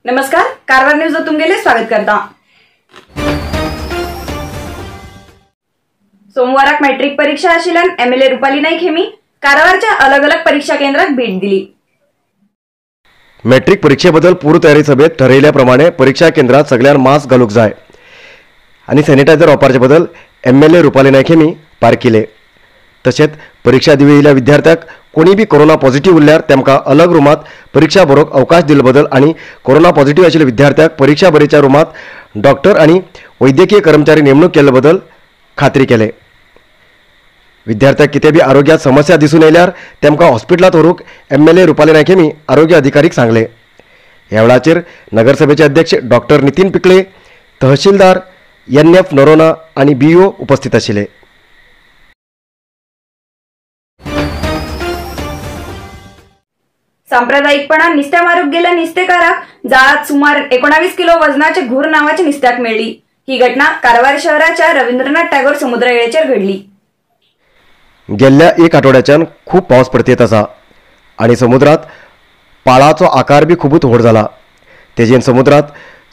नमस्कार, कारवार न्यूज तुमगेले स्वागत करता। सोमवाराक मॅट्रिक परीक्षा आशिल्ल्यान एमएलए रुपाली नाईक हेमी कारवारच्या अलग अलग परीक्षा केंद्राक भेट दिली। मॅट्रिक परीक्षेबद्दल पूर्वतयारी सभेत ठरविल्याप्रमाणे परीक्षा केंद्रात सगळ्यांना मास्क घालूक जाय आणि सॅनिटायझर वापरचे बद्दल एमएलए रुपाली नाईक हेमी पार केले। तसेच परीक्षा दिवेल्या विद्यार्थ्याक कोणी बी कोरोना पॉझिटिव्ह उरल्यार तेमकां अलग रूमात परीक्षा बरोवक अवकाश दिले बद्दल आणि कोरोना पॉझिटिव्ह आशिल्ल्या विद्यार्थ्याक परीक्षा बरेच्या रूमात डॉक्टर आणि वैद्यकीय कर्मचारी नेमणूक केले बद्दल खात्री केले। विद्यार्थ्याक कितें बी आरोग्यात समस्या दिसून येयल्यार तेमकां हॉस्पिटलात व्हरूंक एमएलए रुपाली नाईक हेमी आरोग्य अधिकारीक सांगले। ह्या वेळाचेर नगरसभेचे अध्यक्ष डॉक्टर नितीन पिकळे, तहसीलदार NF नरोना आणि BO उपस्थित आशिल्ले। सांप्रदायिकपणान नुस्तें मारूंक गेल्या नुस्तेकाराक जाळात सुमार 19 किलो वजनाचे घूर नावाचे नुस्त्याक मेळ्ळी। ही घटना कारवार शहराच्या रवींद्रनाथ टागोर समुद्रवेळेचेर घडली। गेल्या एक आठवड्याच्यान खूप पावस पडत आसा आणि समुद्रात पाळाचो आकार बी खूबच व्हड जाला। तेजेन समुद्रात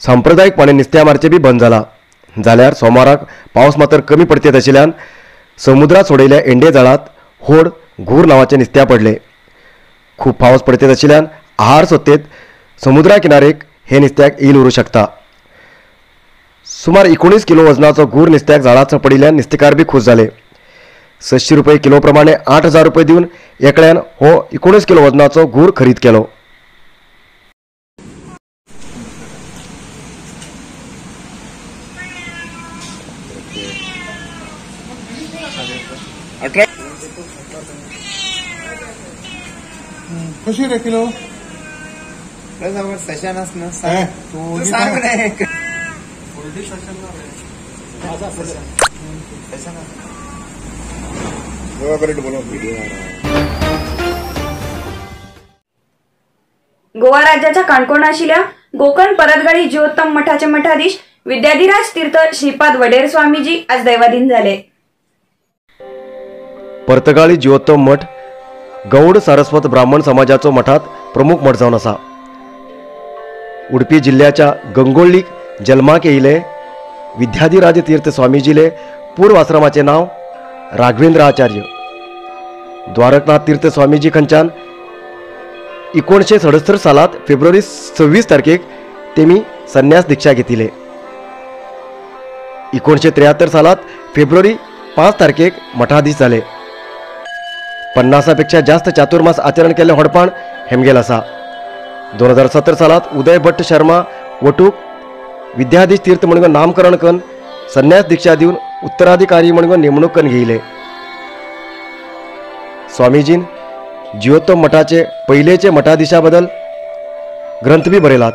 सांप्रदायिकपणे नुस्त्या मारचे बी बंद जाला। जाल्यार सोमाराक पावस मात्र कमी पडत आशिल्ल्यान समुद्रात सोडयल्या एंडे जाळात व्हड घूर नावाचे नुस्त्या पडले। खूप पावस पडत आशिल्ल्यान आहार सोदतेत समुद्रा किनारेक हे नुस्त्याक येल उरूं शकता। सुमार 19 किलो वजनाचो घूर नुस्त्याक जाळात सापडिल्ल्यान नुस्तेकार बी खूश जाले। 600 रुपये किलो प्रमाणे 8000 रुपये दिवन एकल्यान हो 19 किलो वजनाचो घूर खरीद केलो। कशी रे किलो सेशन असणं तू सांग रे गोवा राज्याच्या काणकोण आशिल्ल्या गोकर्ण परतगाळी जिओत्तम मठाचे मठाधीश विद्याधिराज तीर्थ श्रीपाद वडेर स्वामीजी आज दैवाधीन झाले। परतगाळी जिओत्तम मठ गौड सारस्वत ब्राह्मण समाजाचो मठात प्रमुख मठ जावन आसा। उडपी जिल्ह्याच्या गंगोळ्ळीक जल्माक येयले विद्याधिराज तीर्थ स्वामीजीले पूर्व आश्रमाचे नाव राघवेंद्र आचार्य। द्वारकनाथ तीर्थ स्वामीजी खंयच्यान 1967 सालात फेब्रुवारी 26 तारखेक तेमी संन्यास दीक्षा घेतिले। 1973 सालात फेब्रुवारी 5 तारखेक मठाधीश झाले। 50 पेक्षा जास्त चातुर्मास आचरण केले होडपाण हेमगेल आसा। 2017 सालात उदय भट्ट शर्मा वटूक विद्याधीश तीर्थ म्हणून नामकरण करून संन्यास दीक्षा दिवन उत्तराधिकारी म्हणून नेमणूक करून घेयले। स्वामीजीन जिओत्तम मठाचे पहिलेचे मठाधीशा बद्दल ग्रंथ बी बरयलात।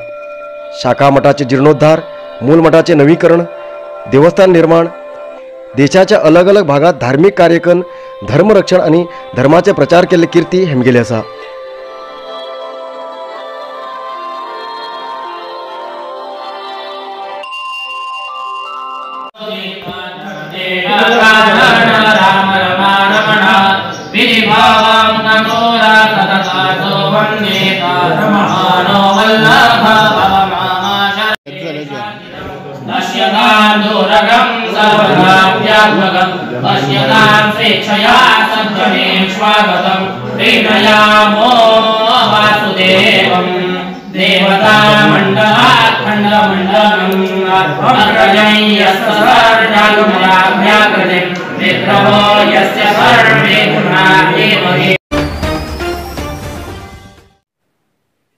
शाखा मठाचे जीर्णोद्धार, मूल मठाचे नवीकरण, देवस्थान निर्माण, देशाच्या अलग अलग भागात धार्मिक कार्य करून धर्मरक्षण आणि धर्माचे प्रचार केले कीर्ती हेमगेली आसा।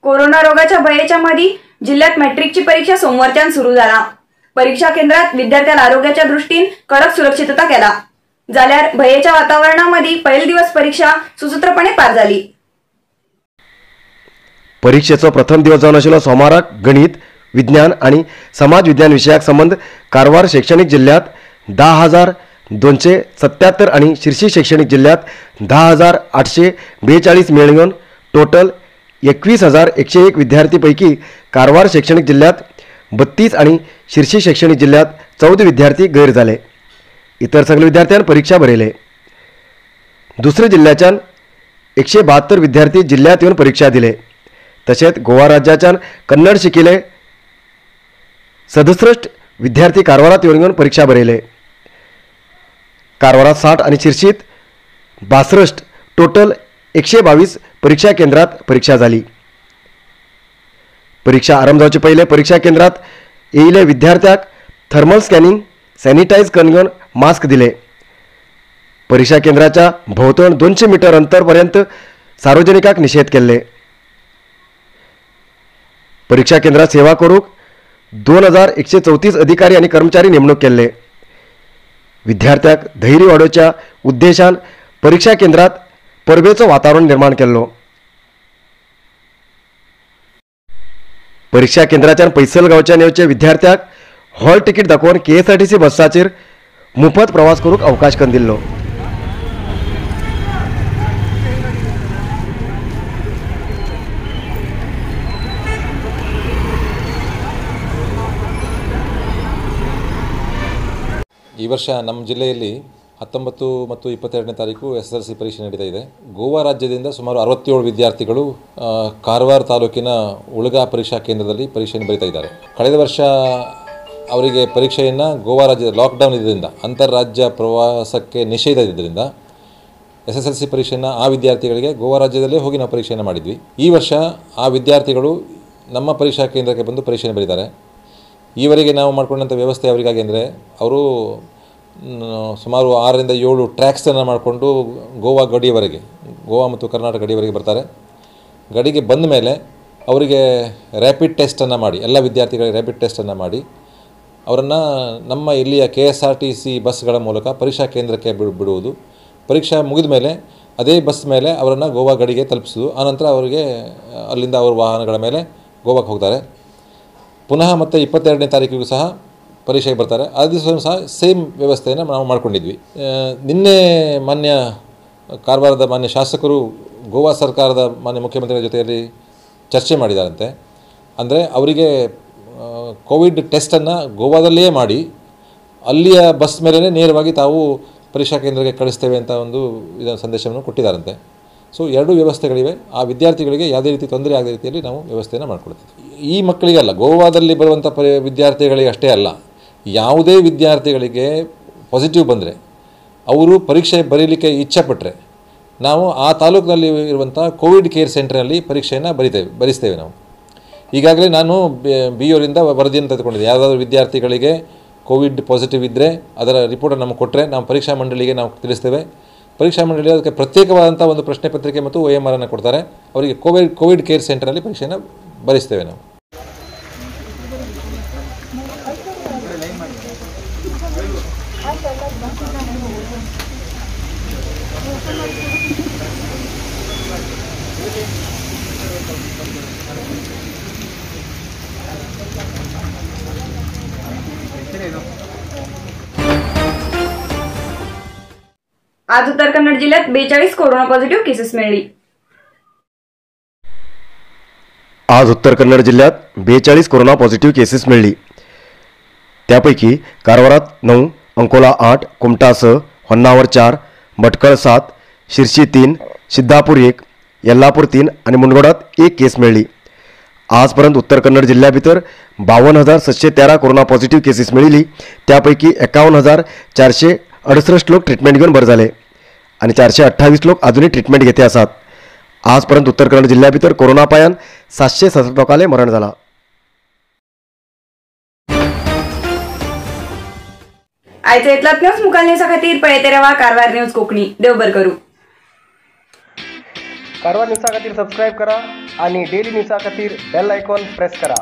कोरोना रोगाच्या भयाच्या मध्ये जिल्ह्यात मॅट्रिकची परीक्षा सोमवारच्यान सुरू झाला। परीक्षा केंद्रात विद्यार्थ्याला आरोग्याच्या दृष्टीने कडक सुरक्षितता केला। जाल्यार भयेच्या वातावरणामध्ये पहिला दिवस परीक्षा सुसूत्रपणे पार झाली। परीक्षेचो प्रथम दिवस जावन आशिल्लो सोमाराक गणित, विज्ञान आणि समाज विज्ञान विशयाक संबंध कारवार शैक्षणिक जिल्ह्यात 10,277 आणि शिर्सी शैक्षणिक जिल्ह्यात 10,842 मेळून टोटल 21,101 विद्यार्थीपैकी कारवार शैक्षणिक जिल्ह्यात 32 आणि शिर्सी शैक्षणिक जिल्ह्यात 14 विद्यार्थी गैर झाले। इतर सगळे विद्यार्थ्यांनी परीक्षा भरले। दुसरे जिल्ह्याच्यान 172 विद्यार्थी जिल्ह्यात येऊन परीक्षा दिले। तसेच गोवा राज्याच्यान कन्नड शिकिले 67 विद्यार्थी कारवारात येवन परीक्षा बरयले। कारवारात 60 आणि शिर्शीत 62 टोटल 122 परीक्षा केंद्रात परीक्षा झाली। परीक्षा आरंभ जावचे पहिले परीक्षा केंद्रात येयले विद्यार्थ्याक थर्मल स्कॅनिंग सॅनिटाइज करून मास्क दिले। परीक्षा केंद्राच्या भोवतण 200 मीटर अंतरपर्यंत सार्वजनिकाक निषेध केले। परीक्षा केंद्रात सेवा करूक 2134 अधिकारी आणि कर्मचारी नेमणूक केले। विद्यार्थ्याक धैर्य वाडोवच्या उद्देशान परीक्षा केंद्रात परबेचो वातावरण निर्माण केल्लो। परीक्षा केंद्राच्यान पैसल गांवच्यान येवचे विद्यार्थ्याक हॉल तिकीट दाखोवन KSRTC बसाचेर मुफत प्रवास करूक अवकाश करून दिल्लो। ಈ ವರ್ಷ ನಮ್ಮ ಜಿಲ್ಲೆಯಲ್ಲಿ 19 ಮತ್ತು 22ನೇ ತಾರೀಕು SSLC ಪರೀಕ್ಷೆ ನಡೀತಾ ಇದೆ। ಗೋವಾ ರಾಜ್ಯದಿಂದ ಸುಮಾರು 67 ವಿದ್ಯಾರ್ಥಿಗಳು ಕಾರವಾರ ತಾಲೂಕಿನ ಉಳಗಾ ಪರೀಕ್ಷಾ ಕೇಂದ್ರದಲ್ಲಿ ಪರೀಕ್ಷೆಯನ್ನು ಬರೀತಾ ಇದ್ದಾರೆ। ಕಳೆದ ವರ್ಷ ಅವರಿಗೆ ಪರೀಕ್ಷೆಯನ್ನು ಗೋವಾ ರಾಜ್ಯದ ಲಾಕ್ಡೌನ್ ಇದ್ದರಿಂದ ಅಂತಾರಾಜ್ಯ ಪ್ರವಾಸಕ್ಕೆ ನಿಷೇಧ ಇದ್ದರಿಂದ SSLC ಪರೀಕ್ಷೆಯನ್ನು ಆ ವಿದ್ಯಾರ್ಥಿಗಳಿಗೆ ಗೋವಾ ರಾಜ್ಯದಲ್ಲೇ ಹೋಗಿ ನಾವು ಪರೀಕ್ಷೆಯನ್ನು ಮಾಡಿದ್ವಿ। ಈ ವರ್ಷ ಆ ವಿದ್ಯಾರ್ಥಿಗಳು ನಮ್ಮ ಪರೀಕ್ಷಾ ಕೇಂದ್ರಕ್ಕೆ ಬಂದು ಪರೀಕ್ಷೆಯನ್ನು ಬರೀತಾರೆ। ಈವರೆಗೆ ನಾವು ಮಾಡಿಕೊಂಡಂಥ ವ್ಯವಸ್ಥೆ ಅವರಿಗಾಗಿ ಅಂದರೆ ಅವರು ಸುಮಾರು 6 ರಿಂದ 7 ಟ್ರ್ಯಾಕ್ಸನ್ನು ಮಾಡಿಕೊಂಡು ಗೋವಾ ಗಡಿಯವರೆಗೆ, ಗೋವಾ ಮತ್ತು ಕರ್ನಾಟಕ ಗಡಿಯವರೆಗೆ ಬರ್ತಾರೆ। ಗಡಿಗೆ ಬಂದ ಮೇಲೆ ಅವರಿಗೆ ರ್ಯಾಪಿಡ್ ಟೆಸ್ಟನ್ನು ಮಾಡಿ, ಎಲ್ಲ ವಿದ್ಯಾರ್ಥಿಗಳಿಗೆ ರ್ಯಾಪಿಡ್ ಟೆಸ್ಟನ್ನು ಮಾಡಿ ಅವರನ್ನು ನಮ್ಮ ಇಲ್ಲಿಯ KSRTC ಬಸ್ಗಳ ಮೂಲಕ ಪರೀಕ್ಷಾ ಕೇಂದ್ರಕ್ಕೆ ಬಿಡುವುದು। ಪರೀಕ್ಷೆ ಮುಗಿದ ಮೇಲೆ ಅದೇ ಬಸ್ ಮೇಲೆ ಅವರನ್ನು ಗೋವಾ ಗಡಿಗೆ ತಲುಪಿಸೋದು। ಆನಂತರ ಅವರಿಗೆ ಅಲ್ಲಿಂದ ಅವರ ವಾಹನಗಳ ಮೇಲೆ ಗೋವಾಕ್ಕೆ ಹೋಗ್ತಾರೆ। ಪುನಃ ಮತ್ತೆ 22ನೇ ತಾರೀಕಿಗೂ ಸಹ ಪರೀಕ್ಷೆಗೆ ಬರ್ತಾರೆ। ಆ ದಿವಸ ಸಹ ಸೇಮ್ ವ್ಯವಸ್ಥೆಯನ್ನು ನಾವು ಮಾಡ್ಕೊಂಡಿದ್ವಿ। ನಿನ್ನೆ ಮಾನ್ಯ ಕಾರವಾರದ ಮಾನ್ಯ ಶಾಸಕರು ಗೋವಾ ಸರ್ಕಾರದ ಮಾನ್ಯ ಮುಖ್ಯಮಂತ್ರಿಗಳ ಜೊತೆಯಲ್ಲಿ ಚರ್ಚೆ ಮಾಡಿದಾರಂತೆ। ಅಂದರೆ ಅವರಿಗೆ ಕೋವಿಡ್ ಟೆಸ್ಟನ್ನು ಗೋವಾದಲ್ಲಿಯೇ ಮಾಡಿ ಅಲ್ಲಿಯ ಬಸ್ ಮೇಲೆ ನೇರವಾಗಿ ತಾವು ಪರೀಕ್ಷಾ ಕೇಂದ್ರಕ್ಕೆ ಕಳಿಸ್ತೇವೆ ಅಂತ ಒಂದು ಸಂದೇಶವನ್ನು ಕೊಟ್ಟಿದ್ದಾರಂತೆ। ಸೊ ಎರಡೂ ವ್ಯವಸ್ಥೆಗಳಿವೆ। ಆ ವಿದ್ಯಾರ್ಥಿಗಳಿಗೆ ಯಾವುದೇ ರೀತಿ ತೊಂದರೆ ಆಗದ ರೀತಿಯಲ್ಲಿ ನಾವು ವ್ಯವಸ್ಥೆಯನ್ನು ಮಾಡಿಕೊಡ್ತೀವಿ। ಈ ಮಕ್ಕಳಿಗಲ್ಲ, ಗೋವಾದಲ್ಲಿ ಬರುವಂಥ ವಿದ್ಯಾರ್ಥಿಗಳಿಗೆ ಅಷ್ಟೇ ಅಲ್ಲ, ಯಾವುದೇ ವಿದ್ಯಾರ್ಥಿಗಳಿಗೆ ಪಾಸಿಟಿವ್ ಬಂದರೆ ಅವರು ಪರೀಕ್ಷೆ ಬರೀಲಿಕ್ಕೆ ಇಚ್ಛೆಪಟ್ಟರೆ ನಾವು ಆ ತಾಲೂಕಿನಲ್ಲಿ ಇರುವಂಥ ಕೋವಿಡ್ ಕೇರ್ ಸೆಂಟರ್ನಲ್ಲಿ ಪರೀಕ್ಷೆಯನ್ನು ಬರೆಸ್ತೇವೆ ನಾವು। ಈಗಾಗಲೇ ನಾನು BOರಿಂದ ವರದಿಯನ್ನು ತೆಗೆದುಕೊಂಡಿದ್ದೆ। ಯಾವುದಾದ್ರೂ ವಿದ್ಯಾರ್ಥಿಗಳಿಗೆ ಕೋವಿಡ್ ಪಾಸಿಟಿವ್ ಇದ್ದರೆ ಅದರ ರಿಪೋರ್ಟನ್ನು ನಮಗೆ ಕೊಟ್ಟರೆ ನಾವು ಪರೀಕ್ಷಾ ಮಂಡಳಿಗೆ ನಾವು ತಿಳಿಸ್ತೇವೆ। ಪರೀಕ್ಷಾ ಮಂಡಳಿ ಅದಕ್ಕೆ ಪ್ರತ್ಯೇಕವಾದಂಥ ಒಂದು ಪ್ರಶ್ನೆ ಪತ್ರಿಕೆ ಮತ್ತು OMR ಅನ್ನು ಕೊಡ್ತಾರೆ। ಅವರಿಗೆ ಕೋವಿಡ್ ಕೇರ್ ಸೆಂಟರ್ನಲ್ಲಿ ಪರೀಕ್ಷೆಯನ್ನು ಬರೆಸ್ತೇವೆ ನಾವು। आज उत्तर कन्नड जिल्ह्यात 42 कोरोना पॉझिटिव्ह केसेस मिळाली। आज उत्तर कन्नड जिल्ह्यात 42 कोरोना पॉझिटिव्ह केसेस मिळली। त्यापैकी कारवारात 9, अंकोला 8, कुमटा 6, होन्नावर 4, भटकळ 7, शिर्शी 3, सिद्धापूर 1, यल्लापूर 3 आणि मुनगोडात 1 केस मिळली। आजपर्यंत उत्तर कन्नड जिल्ह्या भितर 52,713 कोरोना पॉझिटिव्ह केसेस मिळली। त्यापैकी 51,468 लोक ट्रीटमेंट घेऊन बरे झाले आणि 428 लोक अजूनही ट्रीटमेंट घेते आसात। आजपर्यंत उत्तर कन्नड जिल्ह्या भितर कोरोना पायान 767 लोकांले मरण झाला। आयचे इतलात न्यूज मुखाल न्यूज खातीर पळयते रावा कारवार न्यूज कोंकणी। देव बरें करूं। कारवार न्यूज खातीर सबस्क्राईब करा आणि डेली न्यूज खातीर बेल आयकॉन प्रेस करा।